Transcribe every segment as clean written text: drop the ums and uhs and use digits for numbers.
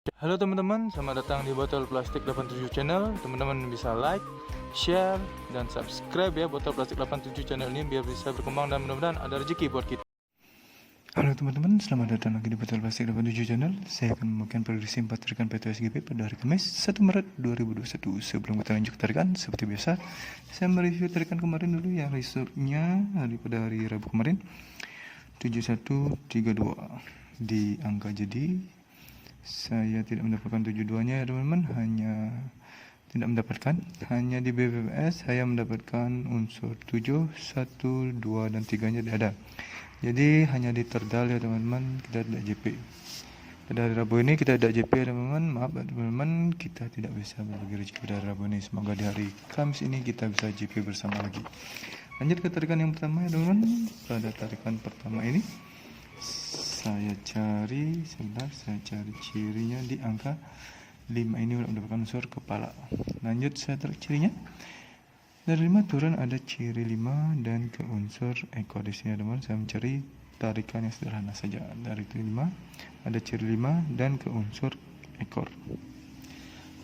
Halo teman-teman, selamat datang di Botol Plastik 87 Channel. Teman-teman bisa like, share, dan subscribe ya Botol Plastik 87 Channel ini biar bisa berkembang dan mudah-mudahan ada rezeki buat kita. Halo teman-teman, selamat datang lagi di Botol Plastik 87 Channel. Saya akan membagikan prediksi 4 tarikan PTSGP pada hari Kamis 1 Maret 2021. Sebelum kita lanjut ke tarikan, seperti biasa, saya mereview tarikan kemarin dulu yang resultnya pada hari Rabu kemarin 7132 di angka jadi saya tidak mendapatkan 72-nya ya teman-teman, hanya di BPPS saya mendapatkan unsur 7, 1, 2, dan 3-nya tidak ada. Jadi hanya di terdal ya teman-teman, kita tidak JP. Pada hari Rabu ini kita tidak JP ya teman-teman, maaf ya teman-teman, kita tidak bisa berbagi rezeki pada hari Rabu ini. Semoga di hari Kamis ini kita bisa JP bersama lagi. Lanjut ke tarikan yang pertama ya teman-teman. Pada tarikan pertama ini saya cari cirinya di angka 5 ini udah mendapatkan unsur kepala. Lanjut saya tarik cirinya. Dari 5 turun ada ciri 5 dan ke unsur ekor di sini teman-teman. Saya mencari tarikan yang sederhana saja. Dari 5 ada ciri 5 dan ke unsur ekor.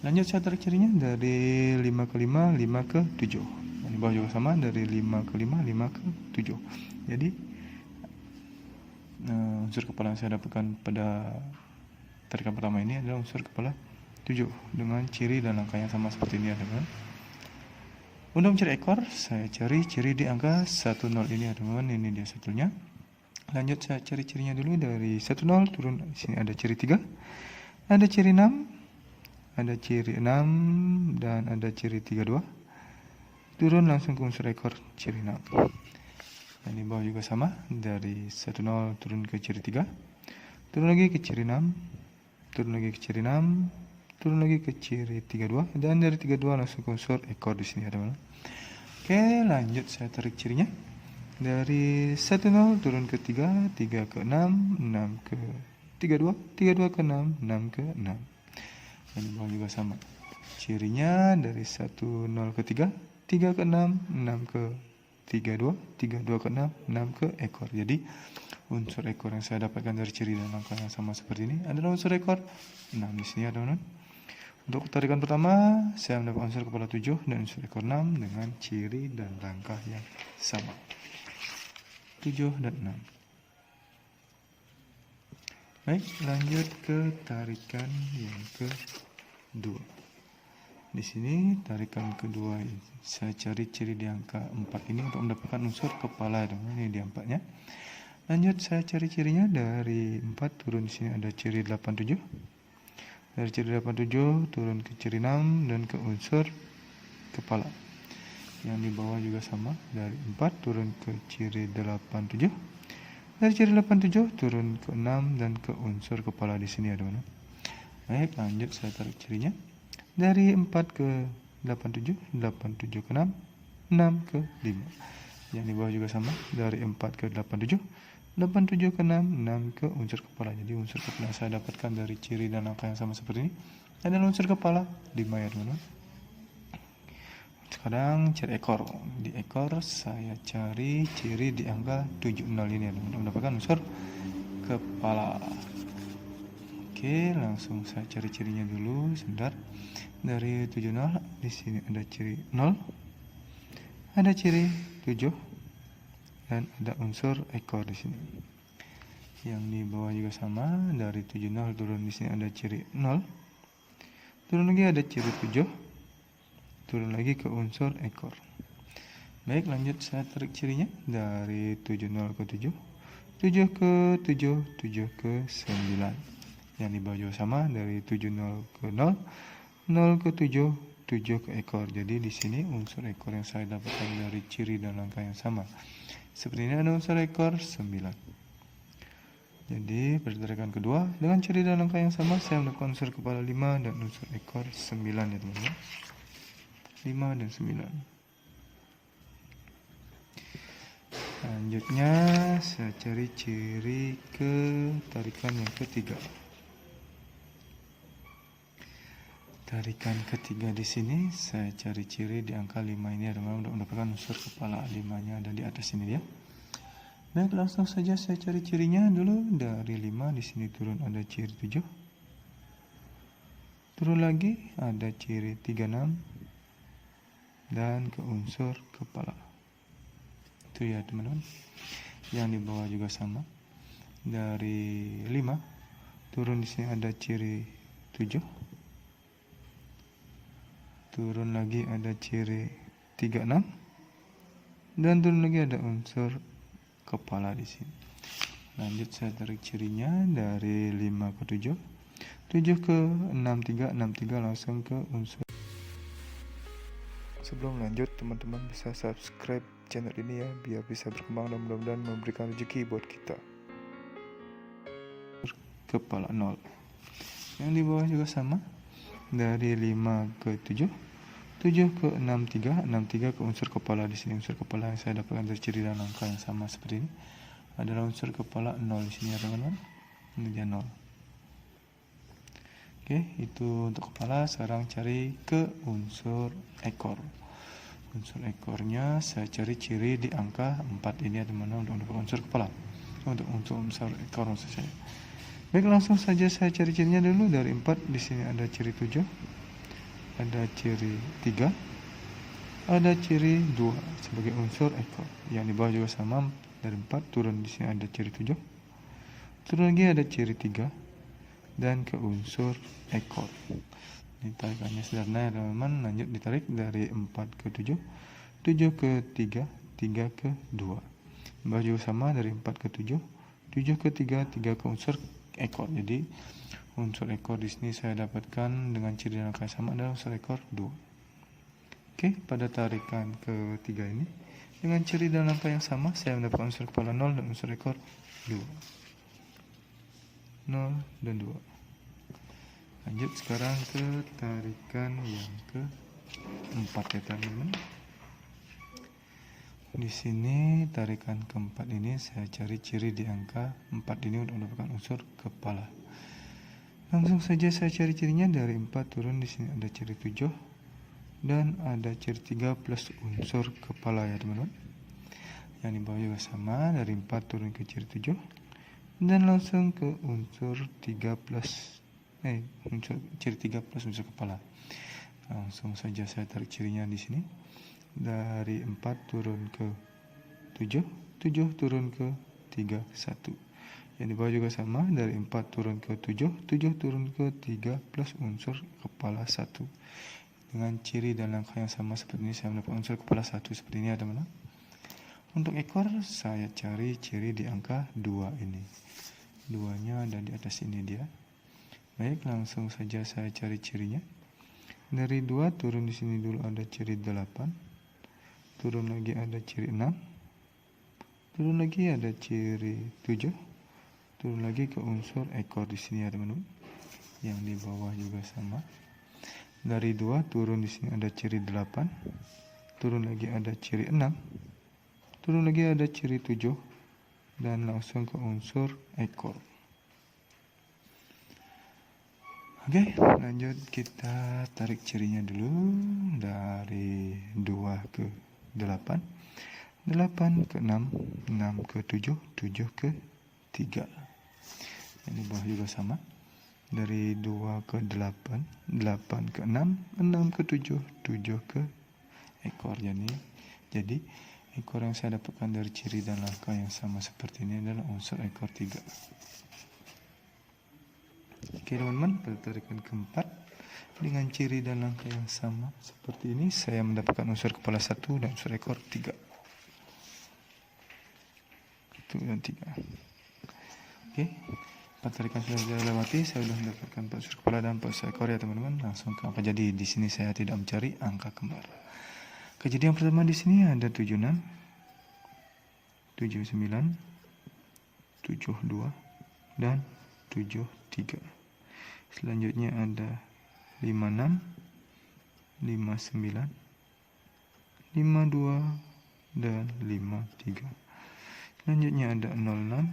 Lanjut saya tarik cirinya dari 5 ke 5, 5 ke 7. Di bawah juga sama, dari 5 ke 5, 5 ke 7. Jadi unsur kepala yang saya dapatkan pada tarikan pertama ini adalah unsur kepala 7 dengan ciri dan angka yang sama seperti ini ya teman-teman. Untuk mencari ekor, saya cari ciri di angka 10 ini ya teman-teman. Ini dia satunya. Lanjut saya cari cirinya dulu. Dari 10 turun, sini ada ciri 3, ada ciri 6, ada ciri 6, dan ada ciri 32. Turun langsung ke unsur ekor ciri 6. Dan di bawah juga sama, dari 10 turun ke ciri 3, turun lagi ke ciri 6, turun lagi ke ciri 6, turun lagi ke ciri 32, dan dari 32 langsung ke unsur ekor di sini ya teman-teman. Oke, lanjut saya tarik cirinya. Dari 10 turun ke 3, 3 ke 6, 6 ke 32, 32 ke 6, 6 ke 6. Dan di bawah juga sama. Cirinya dari 10 ke 3, 3 ke 6, 6 ke 32, 32 ke 6, 6 ke ekor. Jadi unsur ekor yang saya dapatkan dari ciri dan angka yang sama seperti ini adalah unsur ekor 6 di sini ya teman-teman. Untuk tarikan pertama saya mendapat unsur kepala 7 dan unsur ekor 6 dengan ciri dan langkah yang sama, 7 dan 6. Baik, lanjut ke tarikan yang kedua. Di sini tarikan kedua saya cari ciri di angka 4 ini untuk mendapatkan unsur kepala teman-teman. Ini di 4-nya. Lanjut saya cari cirinya. Dari 4 turun di sini ada ciri 87. Dari ciri 87 turun ke ciri 6 dan ke unsur kepala. Yang di bawah juga sama, dari 4 turun ke ciri 87. Dari ciri 87 turun ke 6 dan ke unsur kepala di sini ya teman-teman. Baik, lanjut saya tarik cirinya. Dari 4 ke 87, 87 ke 6, 6 ke 5. Yang di bawah juga sama, dari 4 ke 87, 87 ke 6, 6 ke unsur kepala. Jadi unsur kepala yang saya dapatkan dari ciri dan angka yang sama seperti ini adalah unsur kepala 5 ya teman-teman. Sekarang cari ekor. Di ekor saya cari ciri di angka 70 ini ya teman-teman, mendapatkan unsur kepala. Oke, langsung saya cari cirinya dulu sebentar. Dari 70 di sini ada ciri 0, ada ciri 7, dan ada unsur ekor di sini. Yang di bawah juga sama, dari 70 turun di sini ada ciri 0, turun lagi ada ciri 7, turun lagi ke unsur ekor. Baik, lanjut saya tarik cirinya. Dari 70 ke 7, 7 ke 7, 7 ke 9. Yang di bawah juga sama, dari 70 ke 0, 0 ke 7, 7 ke ekor. Jadi di sini unsur ekor yang saya dapatkan dari ciri dan angka yang sama seperti ini ada unsur ekor 9. Jadi pada tarikan kedua dengan ciri dan angka yang sama saya mendapatkan unsur kepala 5 dan unsur ekor 9 ya teman-teman. 5 dan 9. Selanjutnya saya cari ciri ke tarikan yang ketiga. Tarikan ketiga di sini saya cari ciri di angka 5 ini adalah untuk mendapatkan unsur kepala 5-nya ada di atas ini ya. Baik, langsung saja saya cari cirinya dulu. Dari 5 di sini turun ada ciri 7. Turun lagi ada ciri 36 dan ke unsur kepala. Itu ya teman-teman. Yang di bawah juga sama. Dari 5 turun di sini ada ciri 7. Turun lagi ada ciri 36 dan turun lagi ada unsur kepala di sini. Lanjut saya tarik cirinya dari 5 ke 7. 7 ke 63, 63 langsung ke unsur. Sebelum lanjut, teman-teman bisa subscribe channel ini ya, biar bisa berkembang dan mudah-mudahan memberikan rezeki buat kita. Kepala 0. Yang di bawah juga sama. Dari 5 ke 7. 7 ke 63, 63 ke unsur kepala di sini. Unsur kepala yang saya dapatkan dari ciri dan angka yang sama seperti ini adalah unsur kepala 0 di sini ya teman-teman. Ini dia 0. Oke, itu untuk kepala. Sekarang cari ke unsur ekor. Unsur ekornya saya cari ciri di angka 4 ini ya teman-teman, untuk unsur kepala. Untuk unsur ekor maksud saya. Baik, langsung saja saya cari cirinya dulu. Dari 4 di sini ada ciri 7, ada ciri 3, ada ciri 2 sebagai unsur ekor. Yang di bawah juga sama. Dari 4 turun di sini ada ciri 7. Turun lagi ada ciri 3 dan ke unsur ekor. Ini tarikannya sederhana ya teman-teman. Lanjut ditarik dari 4 ke 7, 7 ke 3, 3 ke 2. Bawah juga sama dari 4 ke 7, 7 ke 3, 3 ke unsur ekor. Jadi unsur ekor di sini saya dapatkan dengan ciri dan angka sama adalah unsur ekor 2. Oke, pada tarikan ketiga ini dengan ciri dan angka yang sama saya mendapatkan unsur kepala 0 dan unsur ekor 2. 0 dan 2. Lanjut sekarang ke tarikan yang keempat ya teman-teman. Di sini tarikan keempat ini saya cari ciri di angka 4 ini untuk mendapatkan unsur kepala. Langsung saja saya cari cirinya. Dari 4 turun di sini ada ciri 7 dan ada ciri 3 plus unsur kepala ya teman-teman. Yang di bawah juga sama, dari 4 turun ke ciri 7 dan langsung ke unsur 3 plus unsur ciri 3 plus unsur kepala. Langsung saja saya tarik cirinya di sini. Dari 4 turun ke 7, 7 turun ke 3, 1. Yang di bawah juga sama, dari 4 turun ke 7, 7 turun ke 3 plus unsur kepala 1. Dengan ciri dan langkah yang sama seperti ini saya mendapat unsur kepala 1 seperti ini ya teman-teman. Untuk ekor saya cari ciri di angka 2 ini. 2-nya ada di atas ini dia. Baik, langsung saja saya cari cirinya. Dari 2 turun di sini dulu ada ciri 8. Turun lagi ada ciri 6. Turun lagi ada ciri 7. Turun lagi ke unsur ekor di sini ya teman-teman. Yang di bawah juga sama. Dari 2 turun di sini ada ciri 8. Turun lagi ada ciri 6. Turun lagi ada ciri 7 dan langsung ke unsur ekor. Oke, lanjut kita tarik cirinya dulu. Dari 2 ke 8, 8 ke 6, 6 ke 7, 7 ke 3. Ini bawah juga sama. Dari 2 ke 8, 8 ke 6, 6 ke 7, 7 ke ekor. Jadi ekor yang saya dapatkan dari ciri dan langkah yang sama seperti ini adalah unsur ekor 3. Oke teman-teman, pada tarikan keempat dengan ciri dan langkah yang sama seperti ini saya mendapatkan unsur kepala 1 dan unsur ekor 3. 1 dan 3. Oke, 4 tarikan sudah dilewati, saya sudah mendapatkan 4 unsur kepala dan 4 unsur ekor ya teman-teman. Langsung ke angka jadi. Di sini saya tidak mencari angka kembar. Kejadian pertama di sini ada 76, 79, 72 dan 73. Selanjutnya ada 56, 59, 52 dan 53. Selanjutnya ada 06,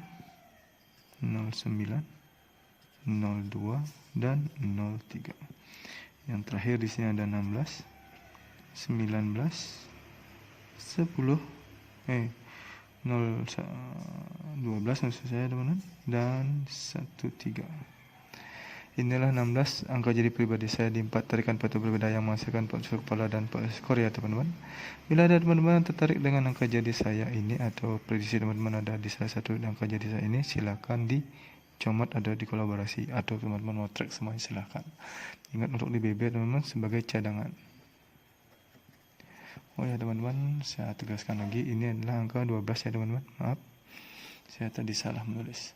09, 02 dan 03. Yang terakhir di sini ada 16, 19, 10, 12 maksud saya teman-teman, dan 13. Inilah 16 angka jadi pribadi saya di 4 tarikan patu berbeda yang menghasilkan 4 unsur kepala dan 4 skor ya teman-teman. Bila ada teman-teman yang tertarik dengan angka jadi saya ini atau prediksi teman-teman ada di salah satu angka jadi saya ini, silakan dicomot ada di kolaborasi atau teman-teman mau track semuanya silakan. Ingat untuk di BB teman-teman sebagai cadangan. Oh ya teman-teman, saya tegaskan lagi ini adalah angka 12 ya teman-teman. Maaf, saya tadi salah menulis.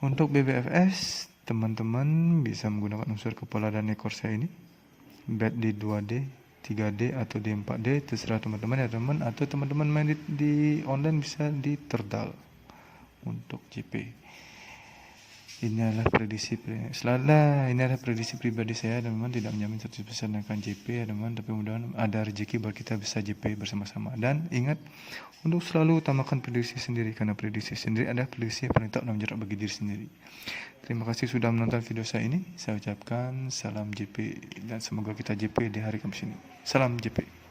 Untuk BBFS teman-teman bisa menggunakan unsur kepala dan ekor saya ini. Bet di 2D, 3D atau di 4D terserah teman-teman ya teman, atau teman-teman main di online bisa di Terdal untuk JP. Ini adalah prediksi pribadi saya teman-teman, tidak menjamin 100% akan JP ya teman, tapi mudah-mudahan ada rezeki buat kita bisa JP bersama-sama. Dan ingat untuk selalu utamakan prediksi sendiri, karena prediksi sendiri adalah prediksi yang paling tak menjerat bagi diri sendiri. Terima kasih sudah menonton video saya ini. Saya ucapkan salam JP dan semoga kita JP di hari Kamis ini. Salam JP.